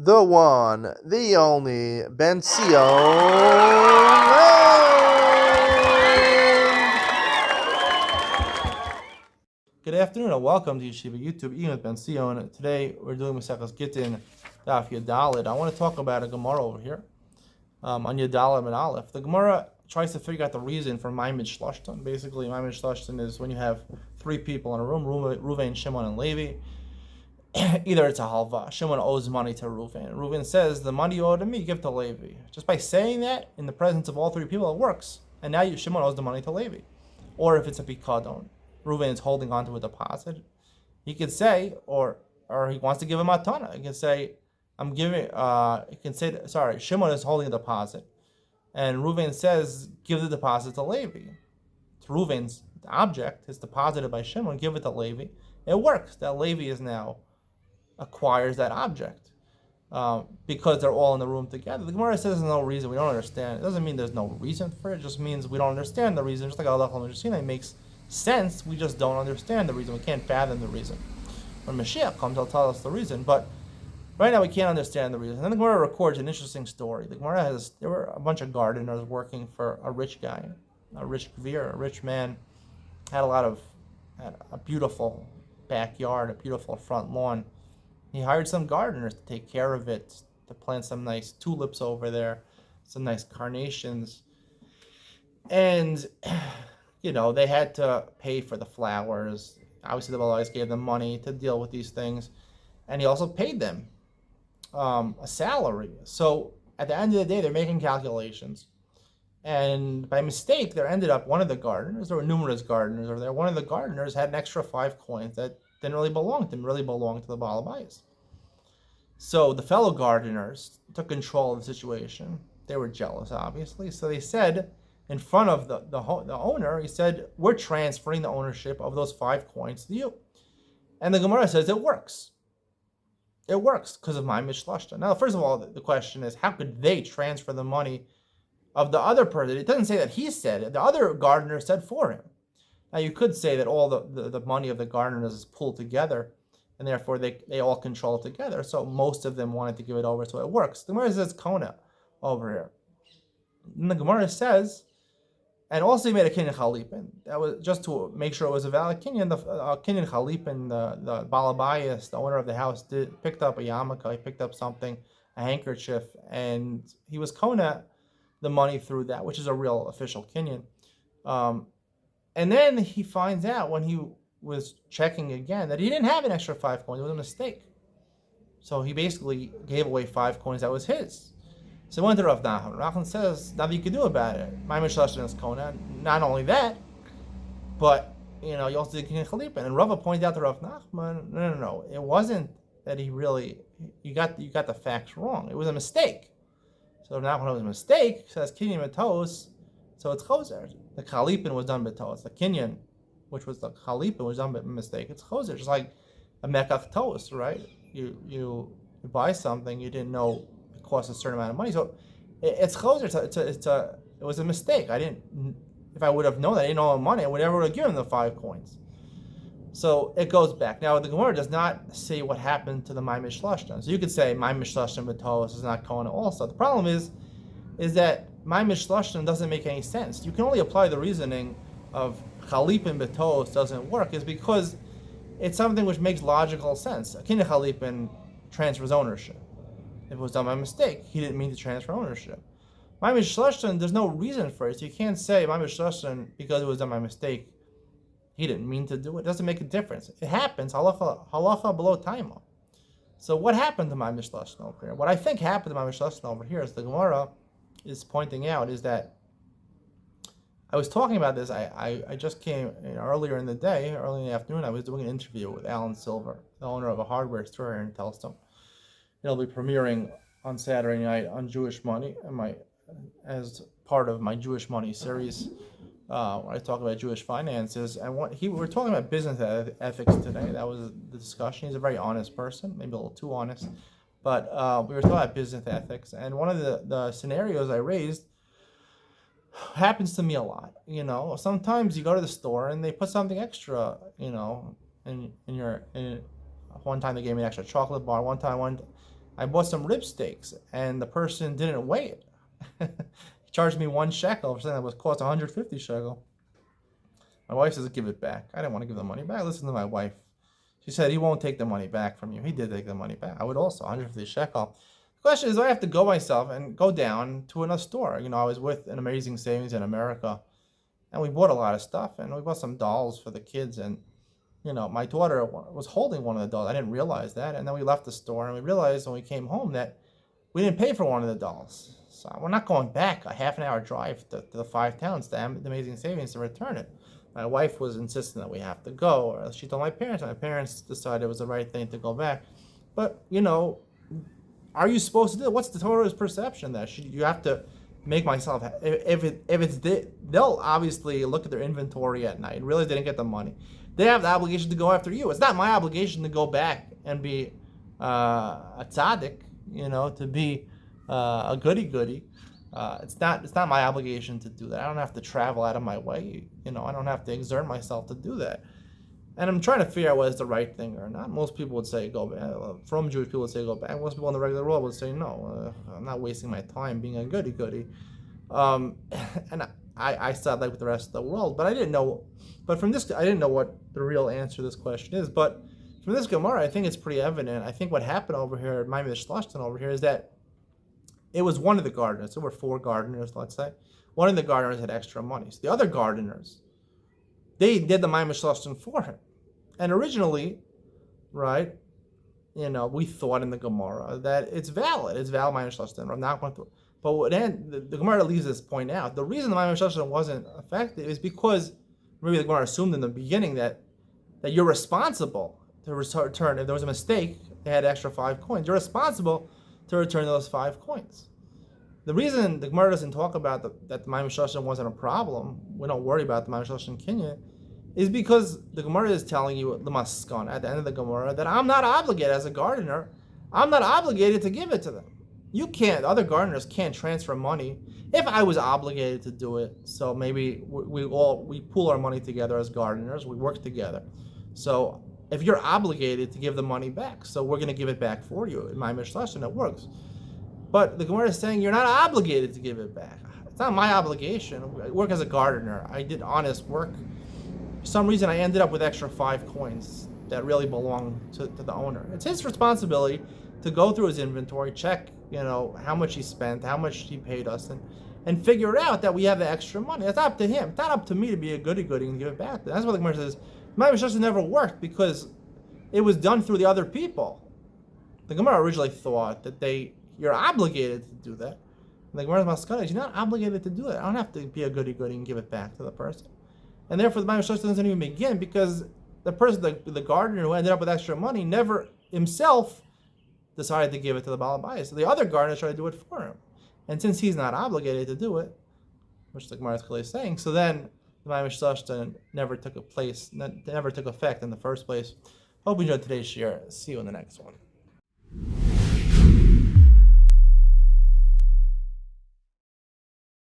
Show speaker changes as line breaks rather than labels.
the one, the only Benzion. Good afternoon and welcome to Yeshiva YouTube, Iyun with Benzion. Today we're doing Benzion Gittin, Daf Yadalit. I want to talk about a Gemara over here on Yadalit and Aleph. The Gemara tries to figure out the reason for Ma'amid Shlashton. Basically, Ma'amid Shlashton is when you have three people in a room, Reuven, Shimon, and Levi. Either it's a halva. Shimon owes money to Reuven. Reuven says, the money you owe to me, give to Levi. Just by saying that, in the presence of all three people, it works. And now Shimon owes the money to Levi. Or if it's a pikadon, Reuven is holding on to a deposit, he could say, or he wants to give a matana. He can say, Shimon is holding a deposit. And Reuven says, give the deposit to Levi. It's Reuven's object, is deposited by Shimon, give it to Levi. It works. That Levi is now acquires that object because they're all in the room together. The Gemara says there's no reason. We don't understand. It doesn't mean there's no reason for it. It just means we don't understand the reason. Just like Allah it makes sense. We just don't understand the reason. We can't fathom the reason. When Mashiach comes, he'll tell us the reason. But right now we can't understand the reason. And then the Gemara records an interesting story. The Gemara there were a bunch of gardeners working for a rich guy, a rich gvir, a rich man, had a beautiful backyard, a beautiful front lawn. He hired some gardeners to take care of it, to plant some nice tulips over there, some nice carnations. And, they had to pay for the flowers. Obviously, the Balais gave them money to deal with these things. And he also paid them a salary. So at the end of the day, they're making calculations. And by mistake, there ended up one of the gardeners, there were numerous gardeners over there, one of the gardeners had an extra 5 coins that didn't really belong to him, really belonged to the Baal Habayis. So the fellow gardeners took control of the situation. They were jealous, obviously. So they said, in front of the owner, he said, we're transferring the ownership of those 5 coins to you. And the Gemara says it works. It works because of my mishlashta. Now, first of all, the question is, how could they transfer the money of the other person? It doesn't say that he said it. The other gardener said for him. Now, you could say that all the money of the gardeners is pooled together, and therefore they all control it together. So most of them wanted to give it over, so it works. The Gemara says Kona over here. And the Gemara says, and also he made a kinyan chalipin. That was just to make sure it was a valid kinyan. The kinyan chalipin, the Baal Habayis, the owner of the house, picked up a yarmulke, he picked up something, a handkerchief, and he was Kona the money through that, which is a real official kinyan. And then he finds out when he was checking again that he didn't have an extra 5 coins. It was a mistake. So he basically gave away 5 coins that was his. So he went to Rav Nachman. Rav Nachman says, nothing you can do about it. My Mishlashin is Kona. Not only that, but you also did Kinyan Chalipin. And Rava pointed out to Rav Nachman, no. It wasn't that you got the facts wrong. It was a mistake. So Rav Nachman was a mistake, says Kinyan Matos, so it's Choser. The Chalipin was done Betos. The Kinyan, which was the Chalipin, was done by mistake. It's Choser, just like a Mekach Tos, right? You buy something, you didn't know it costs a certain amount of money. So it's Choser. It was a mistake. If I would have known that, I didn't know the money, I would never have given the 5 coins. So it goes back. Now, the Gemara does not say what happened to the Mai Mishlashtan. So you could say Mai Mishlashtan Betos is not Kona also. The problem is that Mai Mishlashtan doesn't make any sense. You can only apply the reasoning of Chalipin Betos doesn't work is because it's something which makes logical sense. Kinyan Chalipin transfers ownership. If it was done by mistake, he didn't mean to transfer ownership. Mai Mishlashtan, there's no reason for it. So you can't say Mai Mishlashtan because it was done by mistake. He didn't mean to do it. It doesn't make a difference. It happens. Halacha below taima. So what happened to my Mishlashtan over here? What I think happened to my Mishlashtan over here is the Gemara is pointing out is that I was talking about this. I just came earlier in the day, early in the afternoon. I was doing an interview with Alan Silver, the owner of a hardware store here in Telstone. It'll be premiering on Saturday night on Jewish Money, as part of my Jewish Money series. When I talk about Jewish finances, and we were talking about business ethics today. That was the discussion. He's a very honest person, maybe a little too honest, but we were talking about business ethics. And one of the scenarios I raised happens to me a lot. Sometimes you go to the store and they put something extra, in one time they gave me an extra chocolate bar. One time I bought some rib steaks, and the person didn't weigh it. He charged me 1 shekel for something that was cost 150 shekel. My wife says, give it back. I didn't want to give the money back. Listen to my wife. She said, he won't take the money back from you. He did take the money back. I would also, 150 shekel. The question is, do I have to go myself and go down to another store? I was with an Amazing Savings in America, and we bought a lot of stuff, and we bought some dolls for the kids, and my daughter was holding one of the dolls. I didn't realize that, and then we left the store, and we realized when we came home that we didn't pay for one of the dolls. So we're not going back a half an hour drive to the 5 towns to Amazing Savings to return it. My wife was insisting that we have to go, or she told my parents. My parents decided it was the right thing to go back. But, are you supposed to do it? What's the Torah's perception that you have to make myself, if it's, they'll obviously look at their inventory at night, realize they didn't get the money. They have the obligation to go after you. It's not my obligation to go back and be a tzaddik, to be a goody-goody. It's not my obligation to do that. I don't have to travel out of my way. I don't have to exert myself to do that. And I'm trying to figure out whether it's the right thing or not. Most people would say go back. From Jewish people would say go back. Most people in the regular world would say no. I'm not wasting my time being a goody-goody. And I sat like with the rest of the world, but I didn't know. But from this, I didn't know what the real answer to this question is. But from this Gemara, I think it's pretty evident. I think what happened over here, Maimon Shlashton over here, is that it was one of the gardeners. There were 4 gardeners, let's say. One of the gardeners had extra money. So the other gardeners, they did the Maimon Shlashton for him. And originally, right, we thought in the Gemara that it's valid. It's valid Maimon Shlashton. I'm not going to. But then the Gemara leaves this point out. The reason the Maimon Shlashton wasn't effective is because maybe the Gemara assumed in the beginning that you're responsible to return. If there was a mistake, they had extra 5 coins. You're responsible to return those 5 coins. The reason the Gemara doesn't talk about that the Maimon Shlashton wasn't a problem, we don't worry about the Maimon Shlashton Kinyan, is because the Gemara is telling you, the Maskon, at the end of the Gemara, that I'm not obligated as a gardener. I'm not obligated to give it to them. You can't, other gardeners can't transfer money. If I was obligated to do it, so maybe we pool our money together as gardeners, we work together. So if you're obligated to give the money back, so we're going to give it back for you. In my Mishlashon, it works. But the Gemara is saying you're not obligated to give it back. It's not my obligation. I work as a gardener. I did honest work. For some reason, I ended up with extra 5 coins that really belong to the owner. It's his responsibility to go through his inventory, check, how much he spent, how much he paid us, and figure out that we have the extra money. That's up to him. It's not up to me to be a goody-goody and give it back. That's what the Gemara says. My Mishnah never worked because it was done through the other people. The Gemara originally thought that you're obligated to do that. And the Gemara's maskana is you're not obligated to do it. I don't have to be a goody-goody and give it back to the person. And therefore, the Mishnah doesn't even begin because the person, the gardener who ended up with extra money, never himself decided to give it to the Baal Bayis. So the other gardeners tried to do it for him. And since he's not obligated to do it, which the Gemara is clearly saying, so then the Maimon Shlashton never took effect in the first place. Hope you enjoyed today's share. See you in the next one.